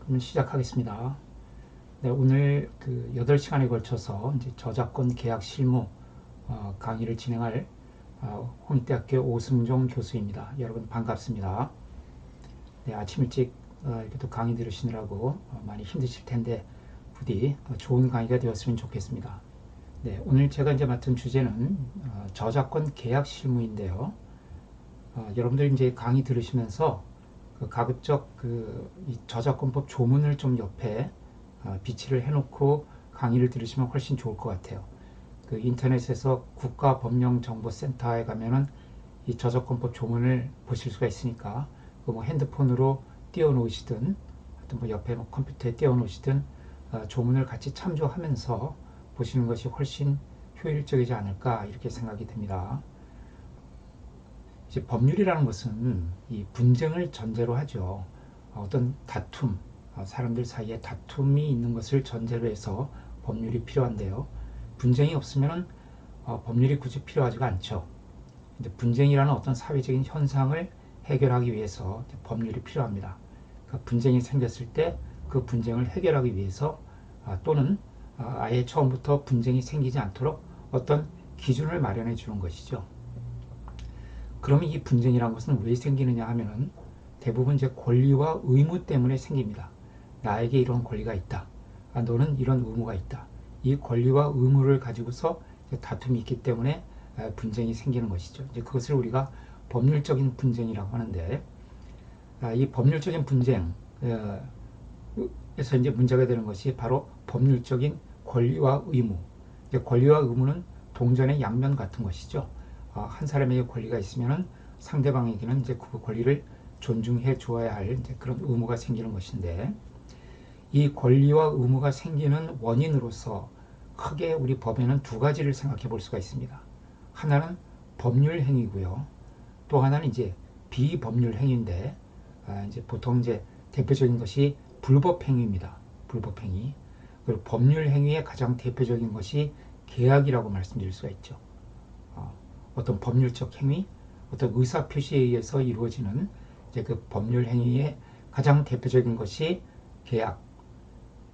그러면 시작하겠습니다. 네, 오늘 그 8시간에 걸쳐서 이제 저작권 계약 실무 강의를 진행할 홍익대학교 오승종 교수입니다. 여러분 반갑습니다. 네, 아침 일찍 이렇게 또 강의 들으시느라고 많이 힘드실 텐데 부디 좋은 강의가 되었으면 좋겠습니다. 네, 오늘 제가 이제 맡은 주제는 저작권 계약 실무인데요. 여러분들 이제 강의 들으시면서 가급적 이 저작권법 조문을 좀 옆에 비치를 해놓고 강의를 들으시면 훨씬 좋을 것 같아요. 그 인터넷에서 국가법령정보센터에 가면은 이 저작권법 조문을 보실 수가 있으니까 뭐 핸드폰으로 띄워놓으시든 뭐 옆에 뭐 컴퓨터에 띄워놓으시든 조문을 같이 참조하면서 보시는 것이 훨씬 효율적이지 않을까 이렇게 생각이 듭니다. 이제 법률이라는 것은 이 분쟁을 전제로 하죠. 어떤 다툼, 사람들 사이에 다툼이 있는 것을 전제로 해서 법률이 필요한데요. 분쟁이 없으면 법률이 굳이 필요하지가 않죠. 이제 분쟁이라는 어떤 사회적인 현상을 해결하기 위해서 법률이 필요합니다. 그러니까 분쟁이 생겼을 때 그 분쟁을 해결하기 위해서 또는 아예 처음부터 분쟁이 생기지 않도록 어떤 기준을 마련해 주는 것이죠. 그러면 이 분쟁이라는 것은 왜 생기느냐 하면은 대부분 이제 권리와 의무 때문에 생깁니다. 나에게 이런 권리가 있다. 너는 이런 의무가 있다. 이 권리와 의무를 가지고서 다툼이 있기 때문에 분쟁이 생기는 것이죠. 이제 그것을 우리가 법률적인 분쟁이라고 하는데, 이 법률적인 분쟁에서 이제 문제가 되는 것이 바로 법률적인 권리와 의무. 권리와 의무는 동전의 양면 같은 것이죠. 한 사람에게 권리가 있으면 상대방에게는 이제 그 권리를 존중해 주어야 할 이제 그런 의무가 생기는 것인데, 이 권리와 의무가 생기는 원인으로서 크게 우리 법에는 두 가지를 생각해 볼 수가 있습니다. 하나는 법률 행위고요. 또 하나는 이제 비법률 행위인데, 이제 보통 이제 대표적인 것이 불법 행위입니다. 불법 행위. 그리고 법률 행위의 가장 대표적인 것이 계약이라고 말씀드릴 수가 있죠. 어떤 법률적 행위, 어떤 의사 표시에 의해서 이루어지는 이제 그 법률 행위의 가장 대표적인 것이 계약.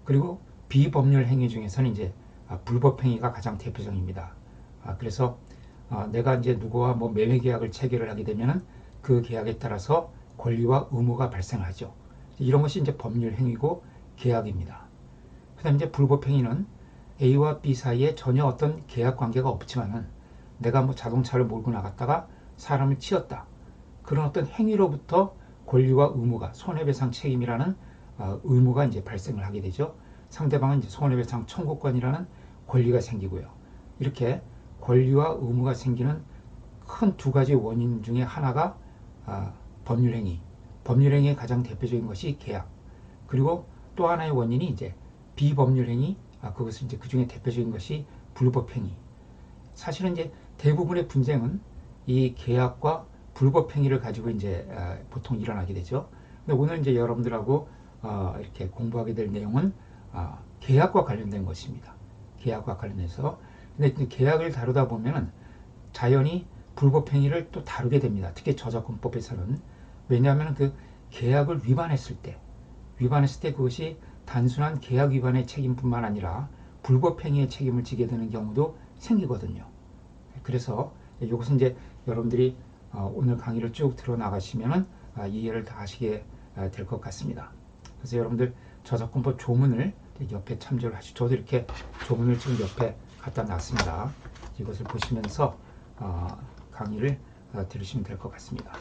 그리고 비법률 행위 중에서는 이제 불법 행위가 가장 대표적입니다. 그래서 내가 이제 누구와 뭐 매매 계약을 체결을 하게 되면은 그 계약에 따라서 권리와 의무가 발생하죠. 이런 것이 이제 법률 행위고 계약입니다. 그다음 이제 불법 행위는 A와 B 사이에 전혀 어떤 계약 관계가 없지만은 내가 뭐 자동차를 몰고 나갔다가 사람을 치었다. 그런 어떤 행위로부터 권리와 의무가 손해배상 책임이라는 의무가 이제 발생을 하게 되죠. 상대방은 이제 손해배상 청구권이라는 권리가 생기고요. 이렇게 권리와 의무가 생기는 큰 두 가지 원인 중에 하나가 법률행위. 법률행위의 가장 대표적인 것이 계약. 그리고 또 하나의 원인이 이제 비법률행위. 그것은 이제 그 중에 대표적인 것이 불법행위. 사실은 이제 대부분의 분쟁은 이 계약과 불법행위를 가지고 이제 보통 일어나게 되죠. 근데 오늘 이제 여러분들하고 이렇게 공부하게 될 내용은 계약과 관련된 것입니다. 계약과 관련해서. 근데 계약을 다루다 보면은 자연히 불법행위를 또 다루게 됩니다. 특히 저작권법에서는. 왜냐하면 그 계약을 위반했을 때 그것이 단순한 계약 위반의 책임뿐만 아니라 불법행위의 책임을 지게 되는 경우도 생기거든요. 그래서 이것은 이제 여러분들이 오늘 강의를 쭉 들어 나가시면은 이해를 다 하시게 될 것 같습니다. 그래서 여러분들 저작권법 조문을 옆에 참조를 하시죠. 저도 이렇게 조문을 지금 옆에 갖다 놨습니다. 이것을 보시면서 강의를 들으시면 될 것 같습니다.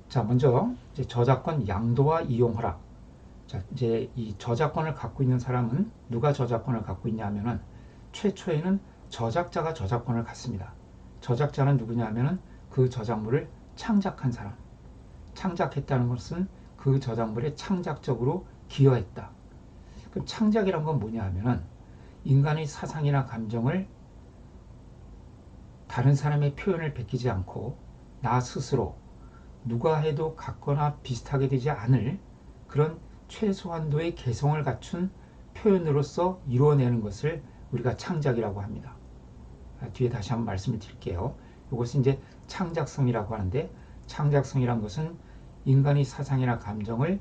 자, 먼저 이제 저작권 양도와 이용 허락. 자, 이제 이 저작권을 갖고 있는 사람은 누가 저작권을 갖고 있냐 하면은 최초에는 저작자가 저작권을 갖습니다. 저작자는 누구냐 하면은 그 저작물을 창작한 사람. 창작했다는 것은 그 저작물에 창작적으로 기여했다. 그럼 창작이란 건 뭐냐 하면은 인간의 사상이나 감정을 다른 사람의 표현을 베끼지 않고 나 스스로 누가 해도 같거나 비슷하게 되지 않을 그런 최소한도의 개성을 갖춘 표현으로서 이루어내는 것을 우리가 창작이라고 합니다. 뒤에 다시 한번 말씀을 드릴게요. 이것은 이제 창작성이라고 하는데, 창작성이란 것은 인간의 사상이나 감정을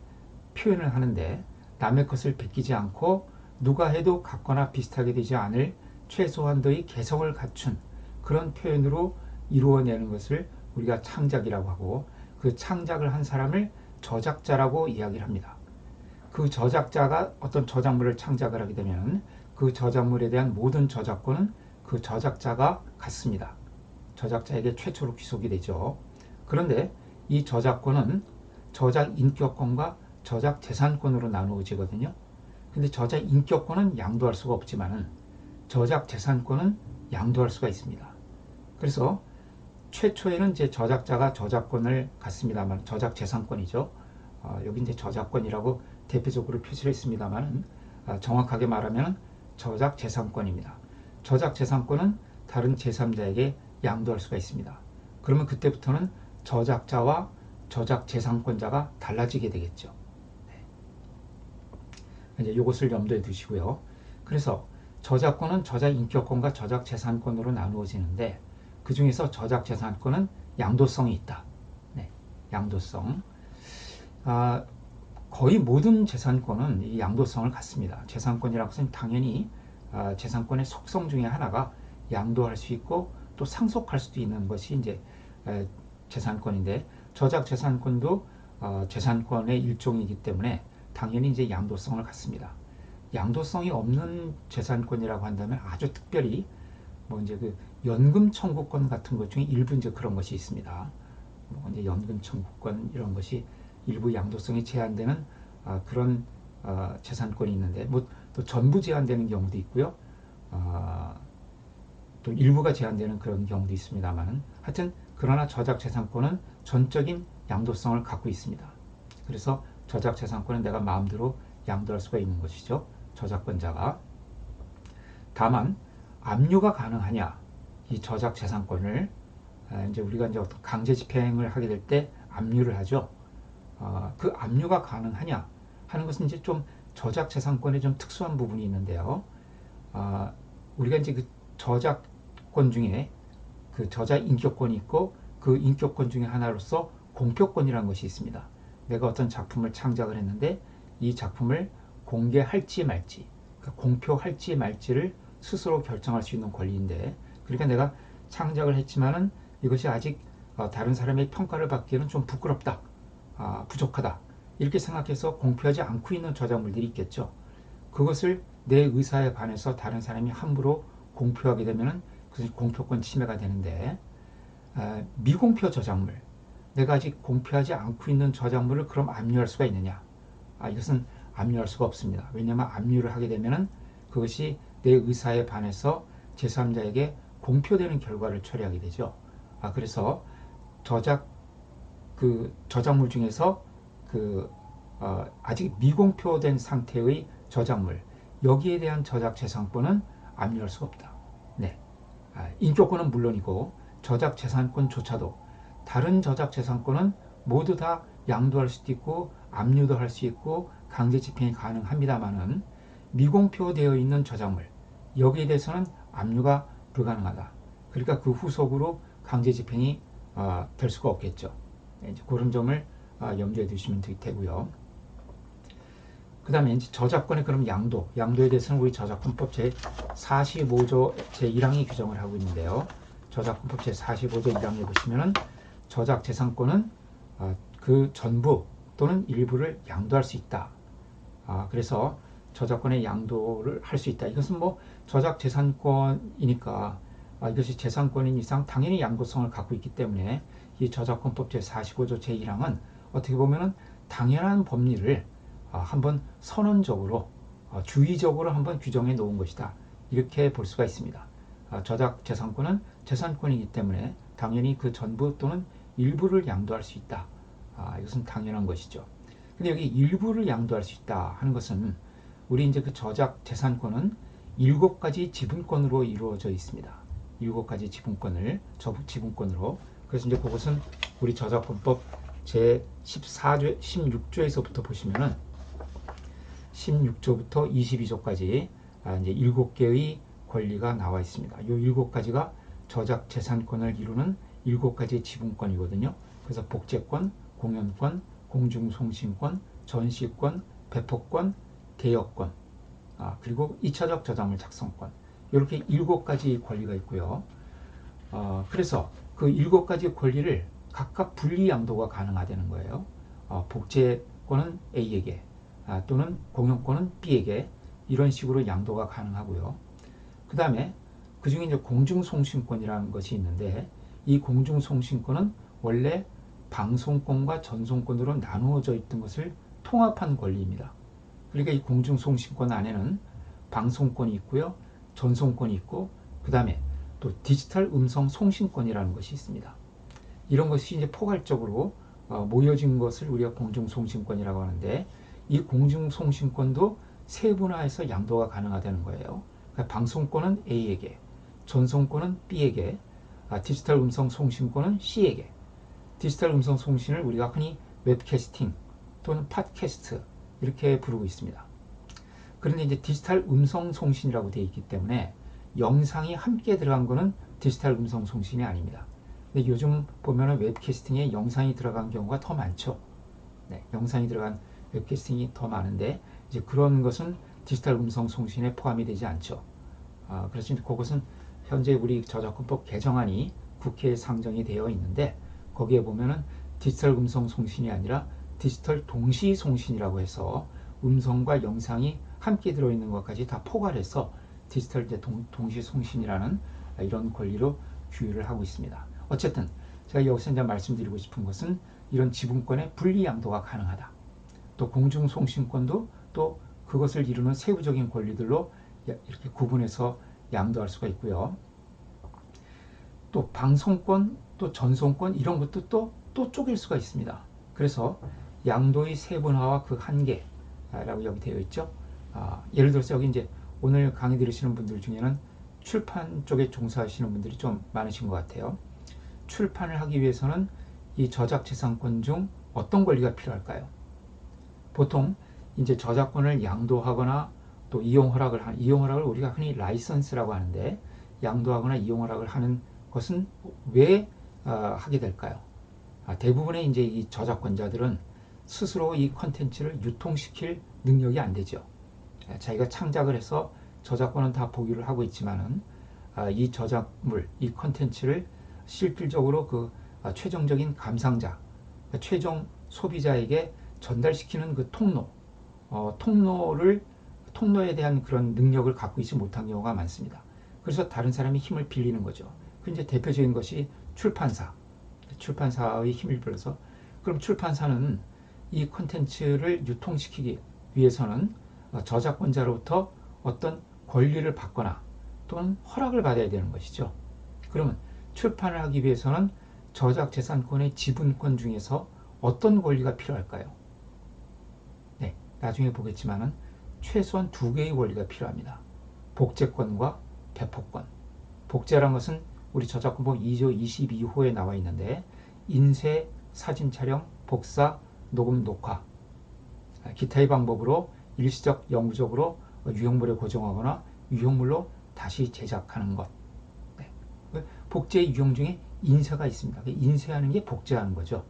표현을 하는데 남의 것을 베끼지 않고 누가 해도 같거나 비슷하게 되지 않을 최소한도의 개성을 갖춘 그런 표현으로 이루어내는 것을 우리가 창작이라고 하고, 그 창작을 한 사람을 저작자라고 이야기를 합니다. 그 저작자가 어떤 저작물을 창작을 하게 되면 그 저작물에 대한 모든 저작권은 그 저작자가 갖습니다. 저작자에게 최초로 귀속이 되죠. 그런데 이 저작권은 저작 인격권과 저작 재산권으로 나누어지거든요. 근데 저작 인격권은 양도할 수가 없지만은 저작 재산권은 양도할 수가 있습니다. 그래서 최초에는 이제 저작자가 저작권을 갖습니다만, 저작 재산권이죠. 여기 이제 저작권이라고 대표적으로 표시를 했습니다만, 정확하게 말하면 저작 재산권입니다. 저작 재산권은 다른 제3자에게 양도할 수가 있습니다. 그러면 그때부터는 저작자와 저작 재산권자가 달라지게 되겠죠. 이제 이것을 염두에 두시고요. 그래서 저작권은 저작 인격권과 저작 재산권으로 나누어지는데, 그 중에서 저작 재산권은 양도성이 있다. 네, 양도성. 거의 모든 재산권은 이 양도성을 갖습니다. 재산권이라고 해서 당연히 재산권의 속성 중에 하나가 양도할 수 있고 또 상속할 수도 있는 것이 이제 재산권인데, 저작 재산권도 재산권의 일종이기 때문에 당연히 이제 양도성을 갖습니다. 양도성이 없는 재산권이라고 한다면 아주 특별히 뭐 이제 그 연금 청구권 같은 것 중에 일부 이제 그런 것이 있습니다. 뭐 이제 연금 청구권 이런 것이 일부 양도성이 제한되는 그런 재산권이 있는데, 뭐 또 전부 제한되는 경우도 있고요. 또 일부가 제한되는 그런 경우도 있습니다만은, 하여튼 그러나 저작 재산권은 전적인 양도성을 갖고 있습니다. 그래서 저작 재산권은 내가 마음대로 양도할 수가 있는 것이죠. 저작권자가. 다만 압류가 가능하냐, 이 저작 재산권을 이제 우리가 이제 어떤 강제 집행을 하게 될 때 압류를 하죠. 그 압류가 가능하냐 하는 것은 이제 좀 저작 재산권에 좀 특수한 부분이 있는데요. 우리가 이제 그 저작권 중에 그 저작 인격권이 있고, 그 인격권 중에 하나로서 공표권이라는 것이 있습니다. 내가 어떤 작품을 창작을 했는데 이 작품을 공개할지 말지, 그러니까 공표할지 말지를 스스로 결정할 수 있는 권리인데, 그러니까 내가 창작을 했지만은 이것이 아직 다른 사람의 평가를 받기에는 좀 부끄럽다, 부족하다, 이렇게 생각해서 공표하지 않고 있는 저작물들이 있겠죠. 그것을 내 의사에 반해서 다른 사람이 함부로 공표하게 되면 그것이 공표권 침해가 되는데, 미공표 저작물, 내가 아직 공표하지 않고 있는 저작물을 그럼 압류할 수가 있느냐? 이것은 압류할 수가 없습니다. 왜냐하면 압류를 하게 되면 그것이 내 의사에 반해서 제3자에게 공표되는 결과를 초래하게 되죠. 그래서 저작물 중에서 아직 미공표된 상태의 저작물, 여기에 대한 저작 재산권은 압류할 수가 없다. 네. 인격권은 물론이고 저작 재산권조차도, 다른 저작 재산권은 모두 다 양도할 수도 있고 압류도 할 수 있고 강제 집행이 가능합니다만은, 미공표되어 있는 저작물, 여기에 대해서는 압류가 불가능하다. 그러니까 그 후속으로 강제 집행이 될 수가 없겠죠. 이제 그런 점을 염두에 두시면 되고요. 그 다음에 이제 저작권의 그럼 양도에 대해서는 우리 저작권법 제45조 제1항이 규정을 하고 있는데요. 저작권법 제45조 1항에 보시면은 저작 재산권은 그 전부 또는 일부를 양도할 수 있다. 그래서 저작권의 양도를 할 수 있다. 이것은 뭐 저작 재산권이니까 이것이 재산권인 이상 당연히 양도성을 갖고 있기 때문에 이 저작권법 제45조 제1항은 어떻게 보면은 당연한 법리를 한번 선언적으로 주의적으로 한번 규정해 놓은 것이다. 이렇게 볼 수가 있습니다. 저작 재산권은 재산권이기 때문에 당연히 그 전부 또는 일부를 양도할 수 있다. 이것은 당연한 것이죠. 근데 여기 일부를 양도할 수 있다 하는 것은, 우리 이제 그 저작 재산권은 7가지 지분권으로 이루어져 있습니다. 7가지 지분권으로. 그래서 이제 그것은 우리 저작권법 제14조, 16조에서부터 보시면은 16조부터 22조까지 이제 7개의 권리가 나와 있습니다. 이 7가지가 저작 재산권을 이루는 7가지의 지분권이거든요. 그래서 복제권, 공연권, 공중송신권, 전시권, 배포권, 대여권, 그리고 2차적 저작물 작성권, 이렇게 7가지 권리가 있고요. 그래서 그 7가지 권리를 각각 분리 양도가 가능하다는 거예요. 복제권은 A에게, 또는 공용권은 B에게, 이런 식으로 양도가 가능하고요. 그 다음에 그 중에 이제 공중송신권이라는 것이 있는데, 이 공중송신권은 원래 방송권과 전송권으로 나누어져 있던 것을 통합한 권리입니다. 그러니까 이 공중송신권 안에는 방송권이 있고요, 전송권이 있고, 그 다음에 또 디지털 음성 송신권이라는 것이 있습니다. 이런 것이 이제 포괄적으로 모여진 것을 우리가 공중송신권이라고 하는데, 이 공중송신권도 세분화해서 양도가 가능하다는 거예요. 그러니까 방송권은 A에게, 전송권은 B에게, 디지털 음성 송신권은 C에게. 디지털 음성 송신을 우리가 흔히 웹캐스팅 또는 팟캐스트 이렇게 부르고 있습니다. 그런데 이제 디지털 음성 송신이라고 되어 있기 때문에 영상이 함께 들어간 것은 디지털 음성 송신이 아닙니다. 근데 요즘 보면은 웹캐스팅에 영상이 들어간 경우가 더 많죠. 네, 영상이 들어간 웹캐스팅이 더 많은데 이제 그런 것은 디지털 음성 송신에 포함이 되지 않죠. 그래서 그것은 현재 우리 저작권법 개정안이 국회에 상정이 되어 있는데, 거기에 보면은 디지털 음성 송신이 아니라 디지털 동시 송신이라고 해서 음성과 영상이 함께 들어있는 것까지 다 포괄해서 디지털 동시 송신이라는 이런 권리로 규율을 하고 있습니다. 어쨌든 제가 여기서 이제 말씀드리고 싶은 것은 이런 지분권의 분리 양도가 가능하다. 또 공중송신권도 또 그것을 이루는 세부적인 권리들로 이렇게 구분해서 양도할 수가 있고요. 또 방송권, 또 전송권 이런 것도 또 쪼갤 수가 있습니다. 그래서 양도의 세분화와 그 한계라고 여기 되어 있죠. 예를 들어서 여기 이제 오늘 강의 들으시는 분들 중에는 출판 쪽에 종사하시는 분들이 좀 많으신 것 같아요. 출판을 하기 위해서는 이 저작재산권 중 어떤 권리가 필요할까요? 보통 이제 저작권을 양도하거나 또 이용 허락을 우리가 흔히 라이선스라고 하는데, 양도하거나 이용 허락을 하는 것은 왜 하게 될까요? 대부분의 이제 이 저작권자들은 스스로 이 컨텐츠를 유통시킬 능력이 안 되죠. 자기가 창작을 해서 저작권은 다 보유를 하고 있지만은 이 저작물, 이 컨텐츠를 실질적으로 그 최종적인 감상자, 최종 소비자에게 전달시키는 그 통로에 대한 그런 능력을 갖고 있지 못한 경우가 많습니다. 그래서 다른 사람이 힘을 빌리는 거죠. 그 이제 대표적인 것이 출판사의 힘을 빌려서, 그럼 출판사는 이 콘텐츠를 유통시키기 위해서는 저작권자로부터 어떤 권리를 받거나 또는 허락을 받아야 되는 것이죠. 그러면 출판을 하기 위해서는 저작재산권의 지분권 중에서 어떤 권리가 필요할까요? 네, 나중에 보겠지만은 최소한 2개의 권리가 필요합니다. 복제권과 배포권. 복제란 것은 우리 저작권법 2조 22호에 나와 있는데, 인쇄, 사진 촬영, 복사, 녹음, 녹화, 기타의 방법으로 일시적, 영구적으로 유형물에 고정하거나 유형물로 다시 제작하는 것. 네. 복제의 유형 중에 인쇄가 있습니다. 인쇄하는 게 복제하는 거죠.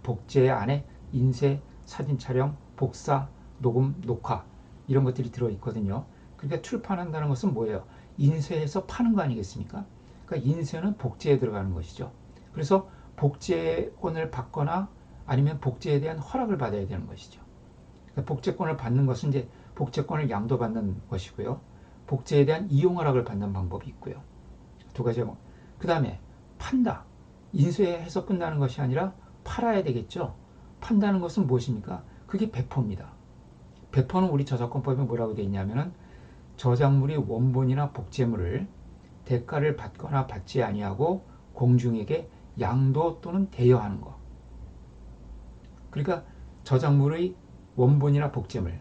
복제 안에 인쇄, 사진 촬영, 복사, 녹음, 녹화 이런 것들이 들어있거든요. 그러니까 출판한다는 것은 뭐예요? 인쇄해서 파는 거 아니겠습니까? 그러니까 인쇄는 복제에 들어가는 것이죠. 그래서 복제권을 받거나 아니면 복제에 대한 허락을 받아야 되는 것이죠. 그러니까 복제권을 받는 것은 이제 복제권을 양도받는 것이고요. 복제에 대한 이용 허락을 받는 방법이 있고요. 2가지. 그 다음에 판다. 인쇄해서 끝나는 것이 아니라 팔아야 되겠죠. 판다는 것은 무엇입니까? 그게 배포입니다. 배포는 우리 저작권법에 뭐라고 되어 있냐면은 저작물이 원본이나 복제물을 대가를 받거나 받지 아니하고 공중에게 양도 또는 대여하는 것. 그러니까 저작물의 원본이나 복제물,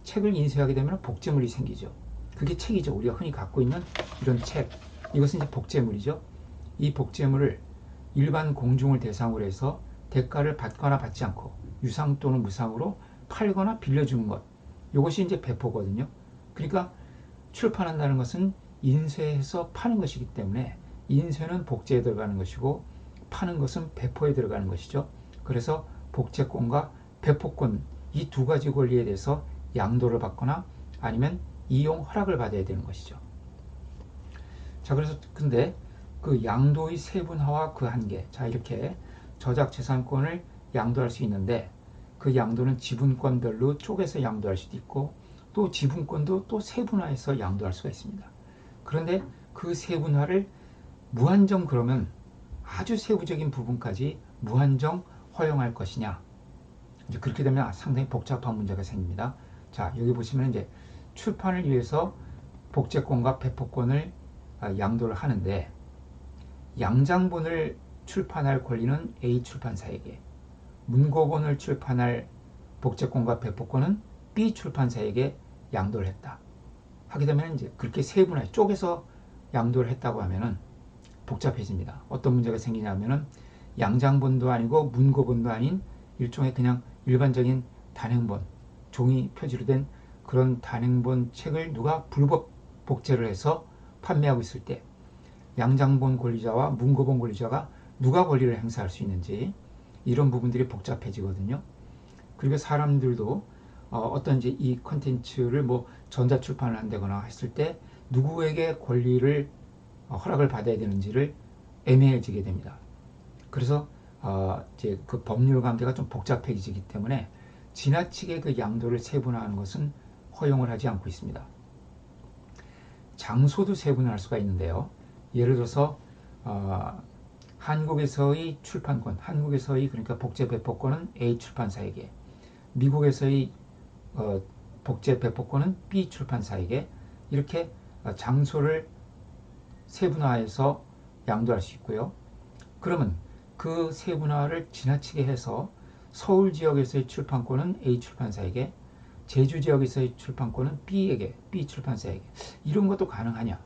책을 인쇄하게 되면 복제물이 생기죠. 그게 책이죠. 우리가 흔히 갖고 있는 이런 책, 이것은 이제 복제물이죠. 이 복제물을 일반 공중을 대상으로 해서 대가를 받거나 받지 않고 유상 또는 무상으로 팔거나 빌려주는 것, 이것이 이제 배포거든요. 그러니까 출판한다는 것은 인쇄해서 파는 것이기 때문에 인쇄는 복제에 들어가는 것이고 파는 것은 배포에 들어가는 것이죠. 그래서 복제권과 배포권 이 두 가지 권리에 대해서 양도를 받거나 아니면 이용 허락을 받아야 되는 것이죠. 자, 그래서 근데 그 양도의 세분화와 그 한계, 자 이렇게 저작재산권을 양도할 수 있는데 그 양도는 지분권별로 쪼개서 양도할 수도 있고 또 지분권도 또 세분화해서 양도할 수가 있습니다. 그런데 그 세분화를 무한정 그러면 아주 세부적인 부분까지 무한정 허용할 것이냐, 이제 그렇게 되면 상당히 복잡한 문제가 생깁니다. 자, 여기 보시면 이제 출판을 위해서 복제권과 배포권을 양도를 하는데 양장본을 출판할 권리는 A 출판사에게, 문고본을 출판할 복제권과 배포권은 B 출판사에게 양도를 했다. 하게 되면 이제 그렇게 세분화해 쪼개서 양도를 했다고 하면은 복잡해집니다. 어떤 문제가 생기냐면은 양장본도 아니고 문고본도 아닌 일종의 그냥 일반적인 단행본, 종이 표지로 된 그런 단행본 책을 누가 불법 복제를 해서 판매하고 있을 때 양장본 권리자와 문고본 권리자가 누가 권리를 행사할 수 있는지 이런 부분들이 복잡해지거든요. 그리고 사람들도 어떤 이제 이 컨텐츠를 뭐 전자출판을 한다거나 했을 때 누구에게 권리를 허락을 받아야 되는지를 애매해지게 됩니다. 그래서 이제 그 법률 관계가 좀 복잡해지기 때문에 지나치게 그 양도를 세분화하는 것은 허용을 하지 않고 있습니다. 장소도 세분화할 수가 있는데요. 예를 들어서 한국에서의 출판권, 한국에서의 그러니까 복제 배포권은 A 출판사에게, 미국에서의 복제 배포권은 B 출판사에게 이렇게 장소를 세분화해서 양도할 수 있고요. 그러면 그 세분화를 지나치게 해서 서울 지역에서의 출판권은 A 출판사에게, 제주 지역에서의 출판권은 B에게, B 출판사에게 이런 것도 가능하냐?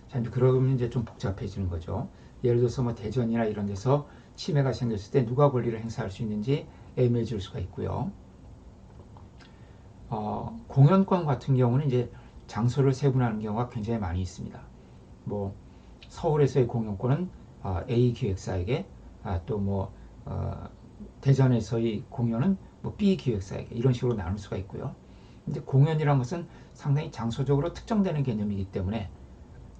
자, 이제 그러면 이제 좀 복잡해지는 거죠. 예를 들어서 뭐 대전이나 이런 데서 치매가 생겼을 때 누가 권리를 행사할 수 있는지 애매해질 수가 있고요. 공연권 같은 경우는 이제 장소를 세분화하는 경우가 굉장히 많이 있습니다. 뭐 서울에서의 공연권은 A 기획사에게, 또 뭐 대전에서의 공연은 뭐 B 기획사에게 이런 식으로 나눌 수가 있고요. 근데 공연이란 것은 상당히 장소적으로 특정되는 개념이기 때문에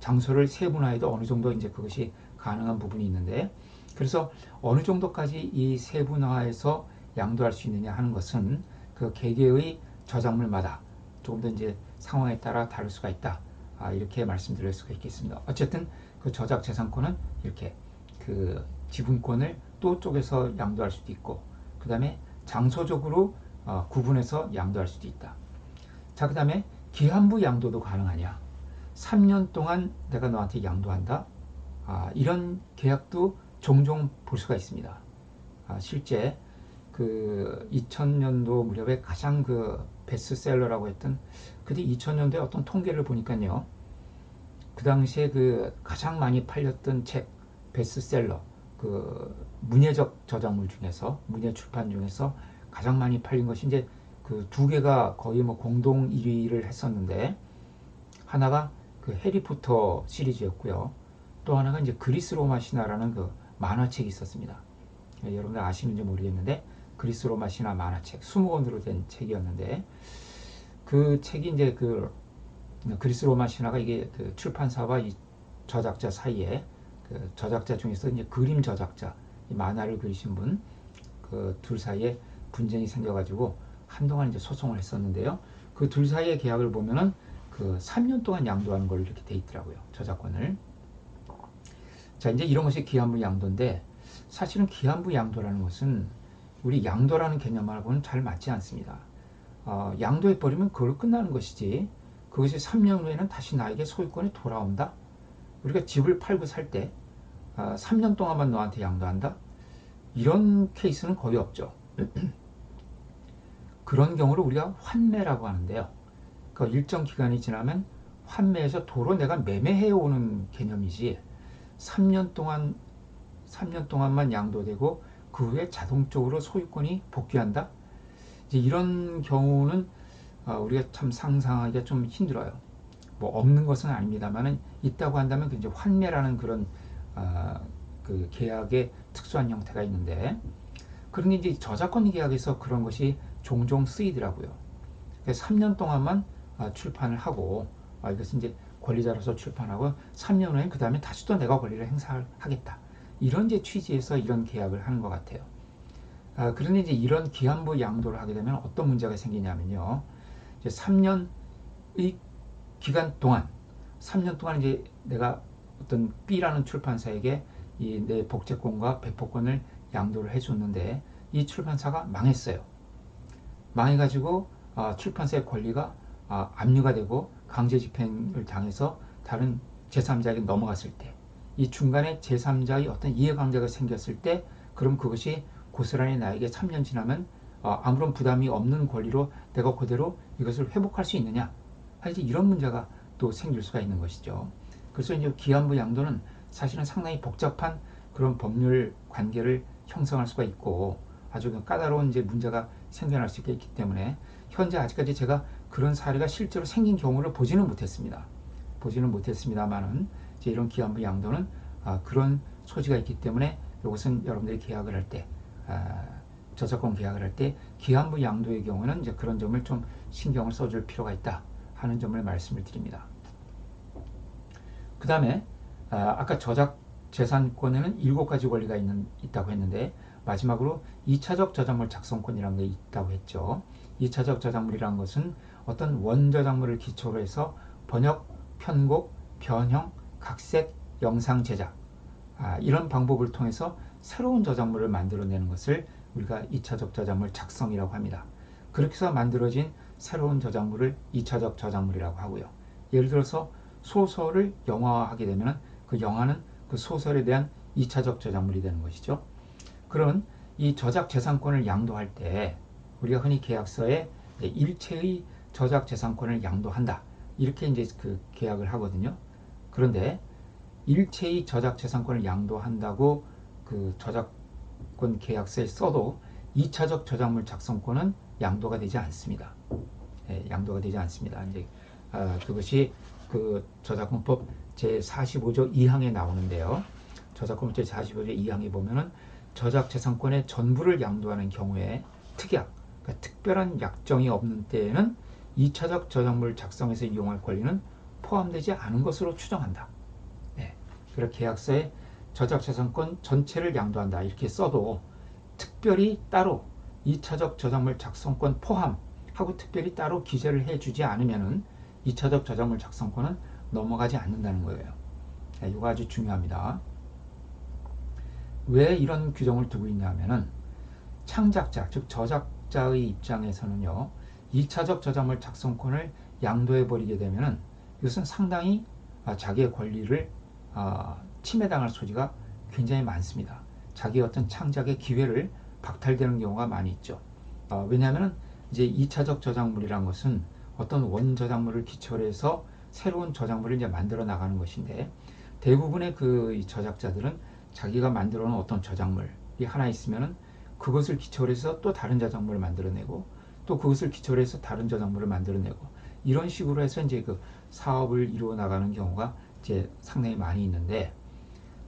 장소를 세분화해도 어느 정도 이제 그것이 가능한 부분이 있는데, 그래서 어느 정도까지 이 세분화해서 양도할 수 있느냐 하는 것은 그 개개의 저작물마다 조금 더 이제 상황에 따라 다를 수가 있다. 이렇게 말씀드릴 수가 있겠습니다. 어쨌든 그 저작재산권은 이렇게 그 지분권을 또 쪼개서 양도할 수도 있고, 그 다음에 장소적으로 구분해서 양도할 수도 있다. 자, 그 다음에 기한부 양도도 가능하냐? 3년 동안 내가 너한테 양도한다. 이런 계약도 종종 볼 수가 있습니다. 실제 그 2000년도 무렵에 가장 그 베스트셀러라고 했던, 그때 2000년도에 어떤 통계를 보니까요, 그 당시에 그 가장 많이 팔렸던 책 베스트셀러, 그 문예적 저작물 중에서, 문예 출판 중에서 가장 많이 팔린 것이 이제 그 두 개가 거의 뭐 공동 1위를 했었는데, 하나가 그 해리포터 시리즈였고요. 또 하나가 이제 그리스 로마 신화라는 그 만화책이 있었습니다. 여러분들 아시는지 모르겠는데 그리스 로마 신화 만화책 20권으로 된 책이었는데, 그 책이 이제 그 그리스 로마 신화가 이게 그 출판사와 이 저작자 사이에, 그 저작자 중에서 이제 그림 저작자, 이 만화를 그리신 분, 그 둘 사이에 분쟁이 생겨가지고 한동안 이제 소송을 했었는데요. 그 둘 사이의 계약을 보면은 그 3년 동안 양도하는 걸로 이렇게 돼 있더라고요. 저작권을. 자, 이제 이런 것이 기한부 양도인데, 사실은 기한부 양도라는 것은 우리 양도라는 개념하고는 잘 맞지 않습니다. 양도해버리면 그걸로 끝나는 것이지, 그것이 3년 후에는 다시 나에게 소유권이 돌아온다? 우리가 집을 팔고 살 때 3년 동안만 너한테 양도한다? 이런 케이스는 거의 없죠. 그런 경우를 우리가 환매라고 하는데요. 그 일정 기간이 지나면 환매해서 도로 내가 매매해오는 개념이지, 3년 동안만 양도되고 그 후에 자동적으로 소유권이 복귀한다? 이제 이런 경우는 우리가 참 상상하기가 좀 힘들어요. 뭐 없는 것은 아닙니다만은 있다고 한다면 이제 환매라는 그런 그 계약의 특수한 형태가 있는데, 그런데 이제 저작권 계약에서 그런 것이 종종 쓰이더라고요. 3년 동안만 출판을 하고 이것은 이제 권리자로서 출판하고 3년 후에 그 다음에 다시 또 내가 권리를 행사하겠다. 이런 이제 취지에서 이런 계약을 하는 것 같아요. 그런데 이제 이런 기한부 양도를 하게 되면 어떤 문제가 생기냐면요. 이제 3년의 기간 동안 3년 동안 이제 내가 어떤 B라는 출판사에게 이 내 복제권과 배포권을 양도를 해줬는데 이 출판사가 망했어요. 망해가지고 출판사의 권리가 압류가 되고 강제 집행을 당해서 다른 제3자에게 넘어갔을 때, 이 중간에 제3자의 어떤 이해관계가 생겼을 때, 그럼 그것이 고스란히 나에게 3년 지나면 아무런 부담이 없는 권리로 내가 그대로 이것을 회복할 수 있느냐? 사실 이런 문제가 또 생길 수가 있는 것이죠. 그래서 이제 기한부 양도는 사실은 상당히 복잡한 그런 법률 관계를 형성할 수가 있고 아주 까다로운 이제 문제가 생겨날 수 있기 때문에 현재 아직까지 제가 그런 사례가 실제로 생긴 경우를 보지는 못했습니다. 보지는 못했습니다만은 이제 이런 기한부 양도는 그런 소지가 있기 때문에 이것은 여러분들이 계약을 할 때, 저작권 계약을 할 때 기한부 양도의 경우는 이제 그런 점을 좀 신경을 써줄 필요가 있다 하는 점을 말씀을 드립니다. 그 다음에 아까 저작 재산권에는 7가지 권리가 있다고 했는데 마지막으로 2차적 저작물 작성권이라는 게 있다고 했죠. 2차적 저작물이라는 것은 어떤 원저작물을 기초로 해서 번역, 편곡, 변형, 각색, 영상 제작 이런 방법을 통해서 새로운 저작물을 만들어내는 것을 우리가 2차적 저작물 작성이라고 합니다. 그렇게 해서 만들어진 새로운 저작물을 2차적 저작물이라고 하고요. 예를 들어서 소설을 영화화하게 되면 그 영화는 그 소설에 대한 2차적 저작물이 되는 것이죠. 그런 이 저작 재산권을 양도할 때 우리가 흔히 계약서에 일체의 저작 재산권을 양도한다. 이렇게 이제 그 계약을 하거든요. 그런데 일체의 저작 재산권을 양도한다고 그 저작권 계약서에 써도 2차적 저작물 작성권은 양도가 되지 않습니다. 양도가 되지 않습니다. 이제 그것이 그 저작권법 제45조 2항에 나오는데요. 저작권법 제45조 2항에 보면은 저작 재산권의 전부를 양도하는 경우에 특약, 그러니까 특별한 약정이 없는 때에는 2차적 저작물 작성에서 이용할 권리는 포함되지 않은 것으로 추정한다. 그래서 계약서에 저작 재산권 전체를 양도한다 이렇게 써도 특별히 따로 2차적 저작물 작성권 포함하고 특별히 따로 기재를 해주지 않으면은 2차적 저작물 작성권은 넘어가지 않는다는 거예요. 이거 아주 중요합니다. 왜 이런 규정을 두고 있냐면은 창작자, 즉 저작자의 입장에서는요, 2차적 저작물 작성권을 양도해버리게 되면은 이것은 상당히 자기의 권리를 침해당할 소지가 굉장히 많습니다. 자기의 어떤 창작의 기회를 박탈되는 경우가 많이 있죠. 왜냐하면 이제 2차적 저작물이란 것은 어떤 원 저작물을 기초로 해서 새로운 저작물을 이제 만들어 나가는 것인데 대부분의 그 저작자들은 자기가 만들어 놓은 어떤 저작물이 하나 있으면은 그것을 기초로 해서 또 다른 저작물을 만들어내고 또 그것을 기초로 해서 다른 저작물을 만들어내고 이런 식으로 해서 이제 그 사업을 이루어 나가는 경우가 이제 상당히 많이 있는데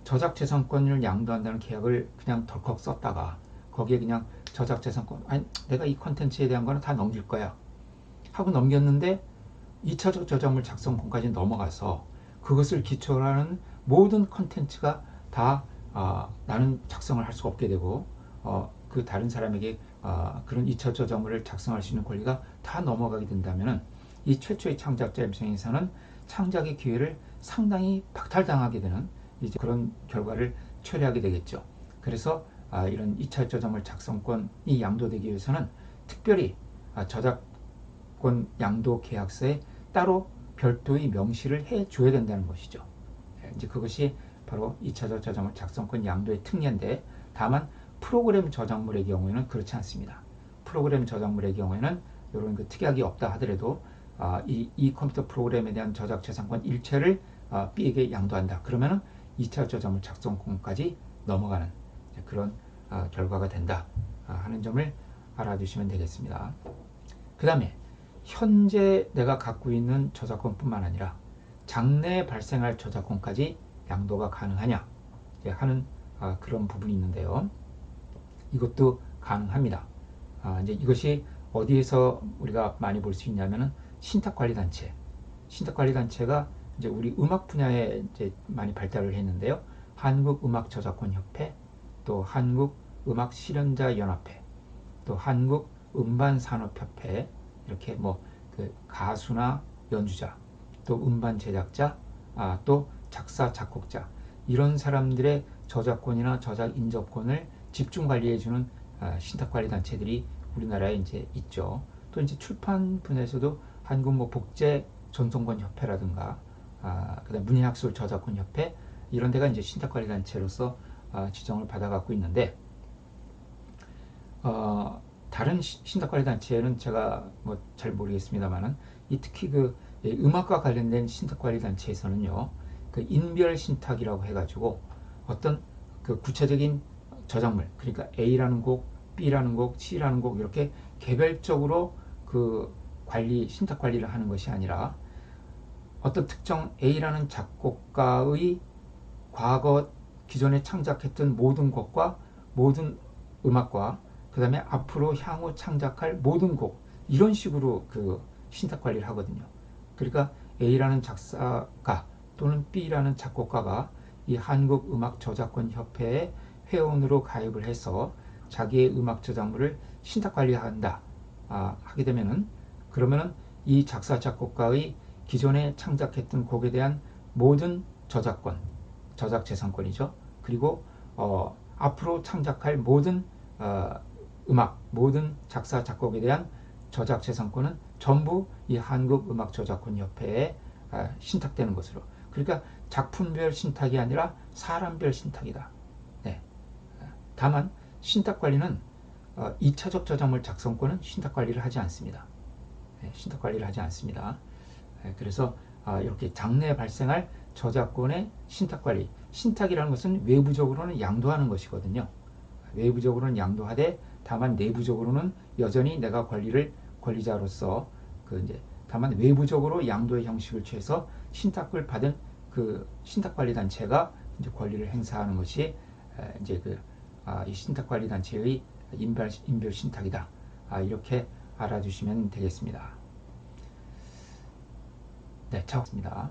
저작재산권을 양도한다는 계약을 그냥 덜컥 썼다가 거기에 그냥 저작재산권 아니 내가 이 컨텐츠에 대한 거는 다 넘길 거야 하고 넘겼는데 2차적 저작물 작성권까지 넘어가서 그것을 기초로 하는 모든 컨텐츠가 다 나는 작성을 할 수 없게 되고 그 다른 사람에게 그런 2차 저작물을 작성할 수 있는 권리가 다 넘어가게 된다면 이 최초의 창작자 입장에서는 창작의 기회를 상당히 박탈당하게 되는 이제 그런 결과를 초래하게 되겠죠. 그래서 이런 2차 저작물 작성권이 양도되기 위해서는 특별히 저작권 양도 계약서에 따로 별도의 명시를 해 줘야 된다는 것이죠. 이제 그것이 바로 2차적 저작물 작성권 양도의 특례인데 다만 프로그램 저작물의 경우에는 그렇지 않습니다. 프로그램 저작물의 경우에는 이런 그 특약이 없다 하더라도 이 컴퓨터 프로그램에 대한 저작 재산권 일체를 B에게 양도한다. 그러면은 2차 저작물 작성권까지 넘어가는 그런 결과가 된다 하는 점을 알아두시면 되겠습니다. 그 다음에 현재 내가 갖고 있는 저작권뿐만 아니라 장래에 발생할 저작권까지 양도가 가능하냐 하는 그런 부분이 있는데요. 이것도 가능합니다. 이제 이것이 어디에서 우리가 많이 볼 수 있냐면은 신탁관리단체가 이제 우리 음악 분야에 이제 많이 발달을 했는데요. 한국음악저작권협회, 또 한국음악실현자연합회, 또 한국음반산업협회, 이렇게 뭐 그 가수나 연주자, 또 음반 제작자, 또 작사 작곡자, 이런 사람들의 저작권이나 저작 인접권을 집중 관리해주는 신탁관리 단체들이 우리나라에 이제 있죠. 또 이제 출판 분야에서도 한국 뭐 복제 전송권 협회라든가, 그다음 문예학술 저작권 협회, 이런 데가 이제 신탁관리 단체로서 지정을 받아갖고 있는데, 다른 신탁관리 단체는 제가 뭐 잘 모르겠습니다만은, 이 특히 그 음악과 관련된 신탁관리 단체에서는요, 그 인별 신탁이라고 해가지고 어떤 그 구체적인 저작물, 그러니까 A라는 곡, B라는 곡, C라는 곡, 이렇게 개별적으로 그 신탁 관리를 하는 것이 아니라, 어떤 특정 A라는 작곡가의 과거 기존에 창작했던 모든 곡과 모든 음악과, 그 다음에 앞으로 향후 창작할 모든 곡, 이런 식으로 그 신탁 관리를 하거든요. 그러니까 A라는 작사가 또는 B라는 작곡가가 이 한국음악저작권협회에 회원으로 가입을 해서 자기의 음악 저작물을 신탁 관리한다 하게 되면은, 그러면은 이 작사 작곡가의 기존에 창작했던 곡에 대한 모든 저작권, 저작재산권이죠. 그리고 앞으로 창작할 모든 음악, 모든 작사 작곡에 대한 저작재산권은 전부 이 한국음악저작권협회에 신탁되는 것으로. 그러니까 작품별 신탁이 아니라 사람별 신탁이다. 네. 다만 신탁관리는 2차적 저작물 작성권은 신탁관리를 하지 않습니다. 네, 신탁관리를 하지 않습니다. 그래서 이렇게 장래에 발생할 저작권의 신탁관리, 신탁이라는 것은 외부적으로는 양도하는 것이거든요. 외부적으로는 양도하되, 다만 내부적으로는 여전히 내가 권리자로서 이제 다만 외부적으로 양도의 형식을 취해서 신탁을 받은 그 신탁관리단체가 이제 권리를 행사하는 것이 이제 이 신탁관리단체의 인별 신탁이다. 이렇게 알아주시면 되겠습니다. 네, 잘 봤습니다.